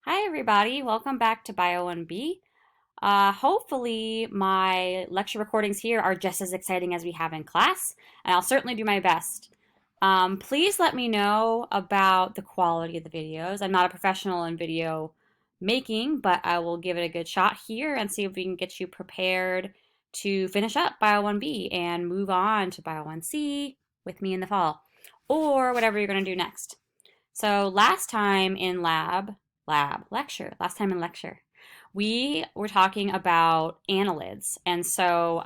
Hi everybody, welcome back to Bio 1B. Hopefully my lecture recordings here are just as exciting as we have in class, and I'll certainly do my best. Please let me know about the quality of the videos. I'm not a professional in video making, but I will give it a good shot here and see if we can get you prepared to finish up Bio 1B and move on to Bio 1C with me in the fall, or whatever you're going to do next. So last time in lecture, we were talking about annelids. And so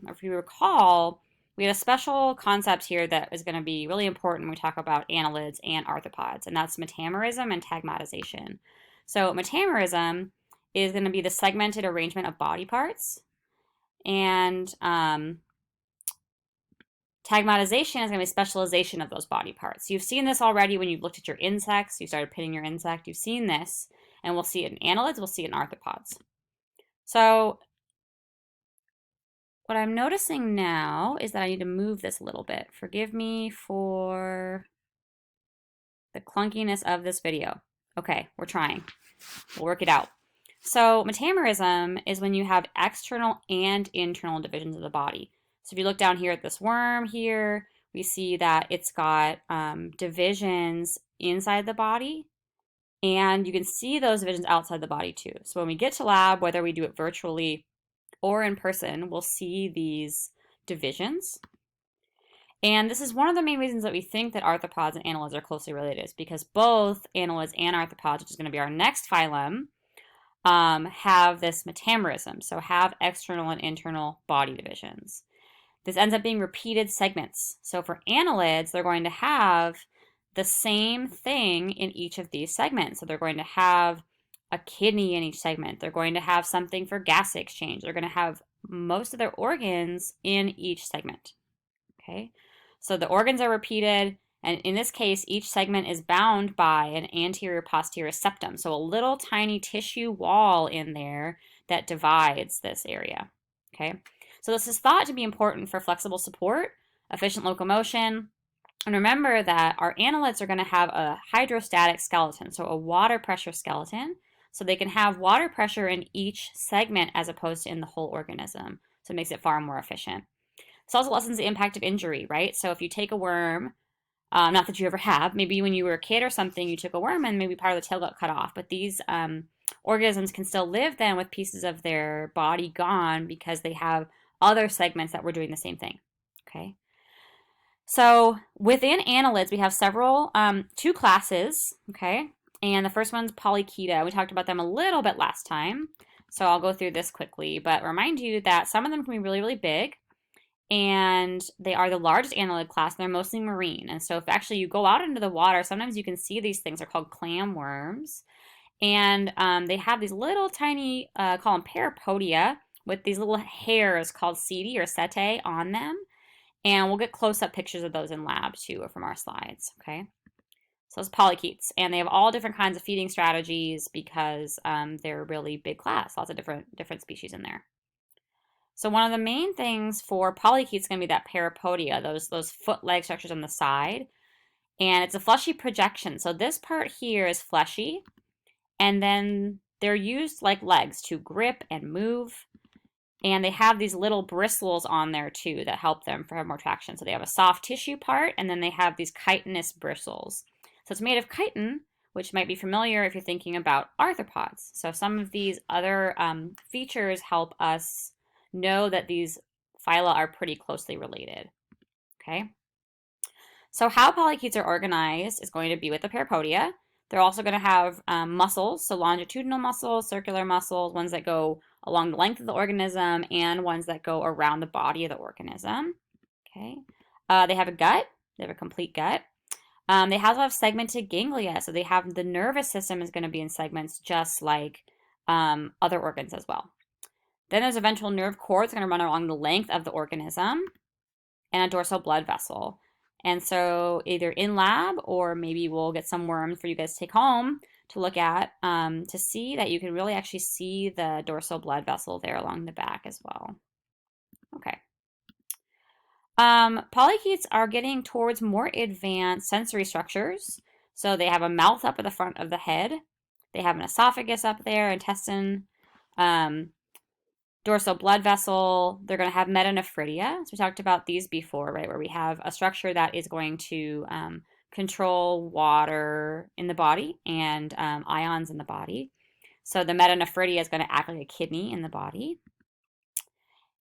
if you recall, we had a special concept here that is going to be really important when we talk about annelids and arthropods, and that's metamerism and tagmatization. So metamerism is going to be the segmented arrangement of body parts, and tagmatization is going to be specialization of those body parts. You've seen this already when you've looked at your insects. You started pinning your insect. You've seen this, and we'll see it in annelids. We'll see it in arthropods. So what I'm noticing now is that I need to move this a little bit. Forgive me for the clunkiness of this video. Okay, we're trying. We'll work it out. So metamerism is when you have external and internal divisions of the body. So if you look down here at this worm here, we see that it's got divisions inside the body, and you can see those divisions outside the body too. So when we get to lab, whether we do it virtually or in person, we'll see these divisions. And this is one of the main reasons that we think that arthropods and annelids are closely related, is because both annelids and arthropods, which is going to be our next phylum, have this metamerism, so have external and internal body divisions. This ends up being repeated segments. So for annelids, they're going to have the same thing in each of these segments. So they're going to have a kidney in each segment. They're going to have something for gas exchange. They're going to have most of their organs in each segment. Okay, so the organs are repeated, and in this case, each segment is bound by an anterior-posterior septum, so a little tiny tissue wall in there that divides this area. Okay, so this is thought to be important for flexible support, efficient locomotion, and remember that our annelids are going to have a hydrostatic skeleton, so a water pressure skeleton, so they can have water pressure in each segment as opposed to in the whole organism, so it makes it far more efficient. This also lessens the impact of injury, right? So if you take a worm, not that you ever have, maybe when you were a kid or something, you took a worm and maybe part of the tail got cut off. But these organisms can still live then with pieces of their body gone because they have other segments that were doing the same thing. Okay. So within annelids, we have two classes. Okay. And the first one's Polychaeta. We talked about them a little bit last time. So I'll go through this quickly, but remind you that some of them can be really, really big, and they are the largest annelid class, and they're mostly marine. And so if actually you go out into the water, sometimes you can see these things. They're called clam worms, and they have these little tiny, call them parapodia, with these little hairs called setae or setae on them. And we'll get close-up pictures of those in lab too, or from our slides. Okay, so it's polychaetes, and they have all different kinds of feeding strategies because they're a really big class, lots of different species in there. So one of the main things for polychaetes is going to be that parapodia, those foot-leg structures on the side. And it's a fleshy projection. So this part here is fleshy, and then they're used like legs to grip and move. And they have these little bristles on there too that help them for more traction. So they have a soft tissue part, and then they have these chitinous bristles. So it's made of chitin, which might be familiar if you're thinking about arthropods. So some of these other features help us know that these phyla are pretty closely related. Okay. So how polychaetes are organized is going to be with the parapodia. They're also going to have muscles, so longitudinal muscles, circular muscles, ones that go along the length of the organism, and ones that go around the body of the organism. Okay. They have a gut. They have a complete gut. They also have segmented ganglia, so they have the nervous system is going to be in segments just like other organs as well. Then there's a ventral nerve cord that's going to run along the length of the organism, and a dorsal blood vessel. And so either in lab, or maybe we'll get some worms for you guys to take home to look at to see that you can really actually see the dorsal blood vessel there along the back as well. Okay. Polychaetes are getting towards more advanced sensory structures. So they have a mouth up at the front of the head. They have an esophagus up there, intestine, dorsal blood vessel. They're going to have metanephridia. So we talked about these before, right? Where we have a structure that is going to control water in the body and ions in the body. So the metanephridia is going to act like a kidney in the body.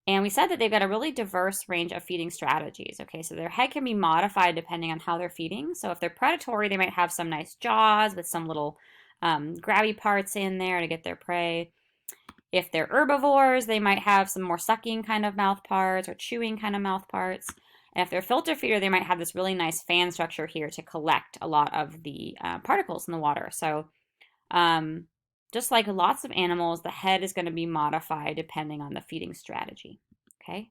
And we said that they've got a really diverse range of feeding strategies. Okay, so their head can be modified depending on how they're feeding. So if they're predatory, they might have some nice jaws with some little grabby parts in there to get their prey. If they're herbivores, they might have some more sucking kind of mouth parts or chewing kind of mouth parts. And if they're filter feeder, they might have this really nice fan structure here to collect a lot of the particles in the water. So just like lots of animals, the head is going to be modified depending on the feeding strategy. Okay.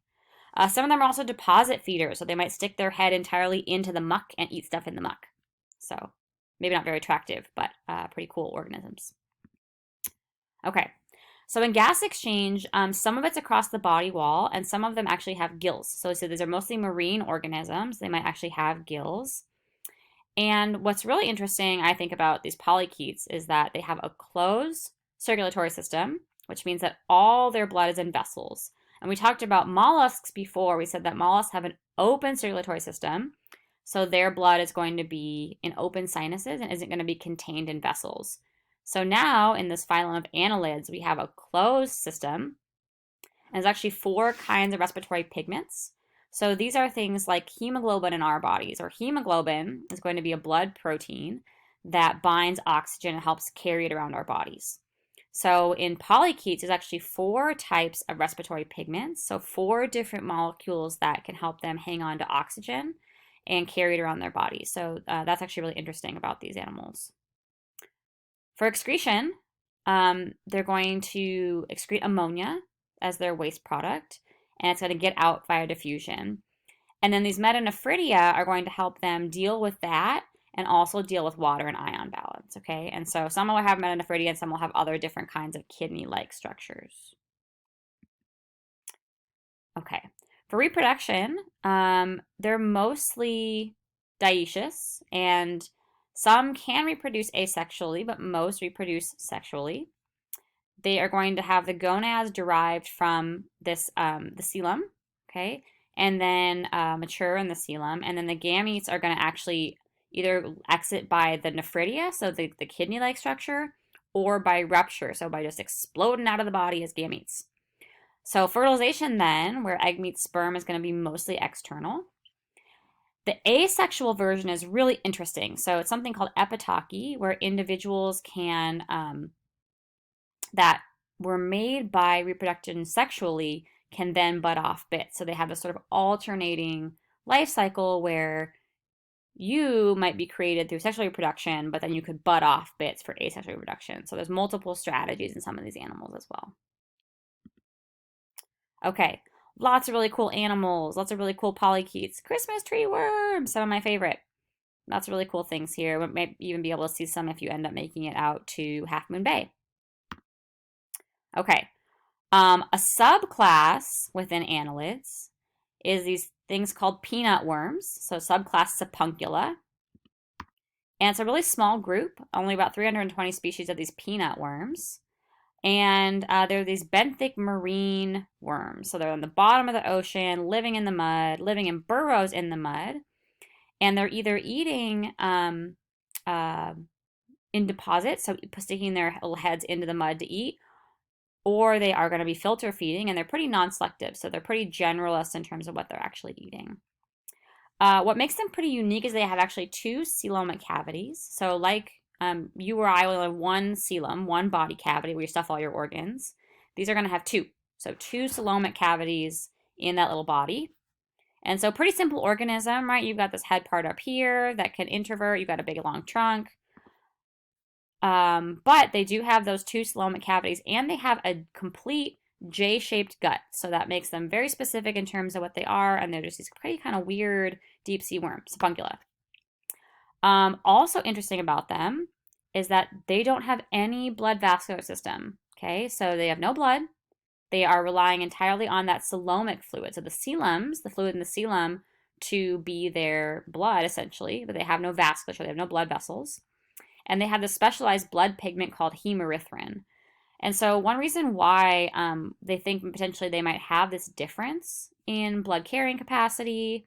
Some of them are also deposit feeders, so they might stick their head entirely into the muck and eat stuff in the muck. So maybe not very attractive, but pretty cool organisms. Okay. So in gas exchange, some of it's across the body wall, and some of them actually have gills. So these are mostly marine organisms. They might actually have gills. And what's really interesting, I think, about these polychaetes is that they have a closed circulatory system, which means that all their blood is in vessels. And we talked about mollusks before. We said that mollusks have an open circulatory system, so their blood is going to be in open sinuses and isn't going to be contained in vessels. So now in this phylum of annelids, we have a closed system. And there's actually 4 kinds of respiratory pigments. So these are things like hemoglobin in our bodies, or hemoglobin is going to be a blood protein that binds oxygen and helps carry it around our bodies. So in polychaetes, there's actually 4 types of respiratory pigments. So 4 different molecules that can help them hang on to oxygen and carry it around their bodies. So that's actually really interesting about these animals. For excretion, they're going to excrete ammonia as their waste product, and it's going to get out via diffusion. And then these metanephridia are going to help them deal with that and also deal with water and ion balance, okay? And so some will have metanephridia and some will have other different kinds of kidney-like structures. Okay, for reproduction, they're mostly dioecious, and some can reproduce asexually, but most reproduce sexually. They are going to have the gonads derived from this the phylum, okay, and then mature in the phylum, and then the gametes are going to actually either exit by the nephridia, so the kidney-like structure, or by rupture, so by just exploding out of the body as gametes. So fertilization then, where egg meets sperm, is going to be mostly external. The asexual version is really interesting. So it's something called epitochy, where individuals can that were made by reproduction sexually can then bud off bits. So they have a sort of alternating life cycle where you might be created through sexual reproduction, but then you could bud off bits for asexual reproduction. So there's multiple strategies in some of these animals as well. Okay, lots of really cool animals, lots of really cool polychaetes. Christmas tree worms, some of my favorite. Lots of really cool things here. We might even be able to see some if you end up making it out to Half Moon Bay. Okay, a subclass within annelids is these things called peanut worms. So subclass Sapuncula. And it's a really small group, only about 320 species of these peanut worms. And they're these benthic marine worms. So they're on the bottom of the ocean, living in the mud, living in burrows in the mud. And they're either eating in deposits, so sticking their little heads into the mud to eat, or they are going to be filter feeding, and they're pretty non-selective, so they're pretty generalist in terms of what they're actually eating. What makes them pretty unique is they have actually 2 coelomic cavities. So like you or I will have one coelom, one body cavity where you stuff all your organs. These are going to have 2. So 2 coelomic cavities in that little body. And so pretty simple organism, right? You've got this head part up here that can introvert. You've got a big long trunk. But they do have those 2 coelomic cavities, and they have a complete J-shaped gut. So that makes them very specific in terms of what they are, and they're just these pretty kind of weird deep sea worms, Sapuncula. Also interesting about them is that they don't have any blood vascular system. Okay, so they have no blood. They are relying entirely on that coelomic fluid. So the coeloms, the fluid in the coelom, to be their blood essentially, but they have no vasculature, they have no blood vessels. and they have this specialized blood pigment called hemerythrin. And so, one reason why they think potentially they might have this difference in blood carrying capacity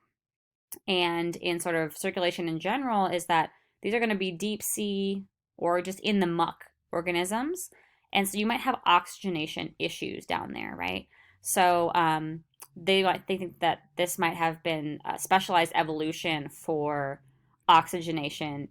and in sort of circulation in general is that these are going to be deep sea or just in the muck organisms. And so, you might have oxygenation issues down there, right? So, they think that this might have been a specialized evolution for oxygenation